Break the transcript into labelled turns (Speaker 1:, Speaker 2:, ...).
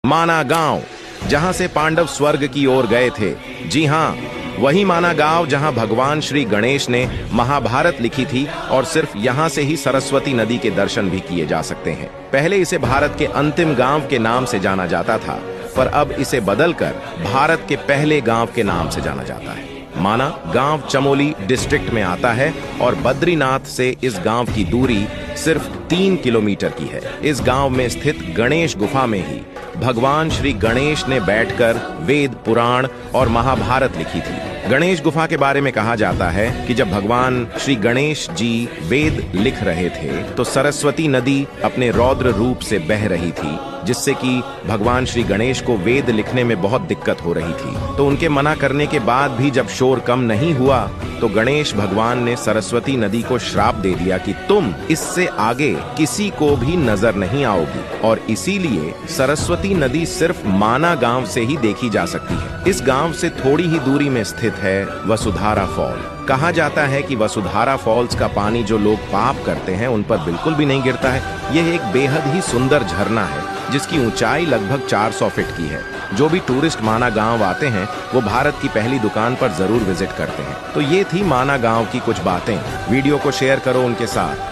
Speaker 1: माना गांव, जहां से पांडव स्वर्ग की ओर गए थे। जी हाँ, वही माना गांव जहां भगवान श्री गणेश ने महाभारत लिखी थी और सिर्फ यहां से ही सरस्वती नदी के दर्शन भी किए जा सकते हैं। पहले इसे भारत के अंतिम गांव के नाम से जाना जाता था, पर अब इसे बदलकर भारत के पहले गांव के नाम से जाना जाता है। माना गांव चमोली डिस्ट्रिक्ट में आता है और बद्रीनाथ से इस गांव की दूरी सिर्फ 3 किलोमीटर की है। इस गांव में स्थित गणेश गुफा में ही भगवान श्री गणेश ने बैठकर वेद, पुराण और महाभारत लिखी थी। गणेश गुफा के बारे में कहा जाता है कि जब भगवान श्री गणेश जी वेद लिख रहे थे तो सरस्वती नदी अपने रौद्र रूप से बह रही थी, जिससे कि भगवान श्री गणेश को वेद लिखने में बहुत दिक्कत हो रही थी। तो उनके मना करने के बाद भी जब शोर कम नहीं हुआ तो गणेश भगवान ने सरस्वती नदी को श्राप दे दिया कि तुम इससे आगे किसी को भी नजर नहीं आओगी, और इसीलिए सरस्वती नदी सिर्फ माना गांव से ही देखी जा सकती है। इस गांव से थोड़ी ही दूरी में स्थित है वसुधारा फॉल। कहा जाता है कि वसुधारा फॉल्स का पानी जो लोग पाप करते हैं उन पर बिल्कुल भी नहीं गिरता है। यह एक बेहद ही सुंदर झरना है जिसकी ऊंचाई लगभग 400 फीट की है। जो भी टूरिस्ट माना गांव आते हैं वो भारत की पहली दुकान पर जरूर विजिट करते हैं। तो ये थी माना गांव की कुछ बातें। वीडियो को शेयर करो उनके साथ।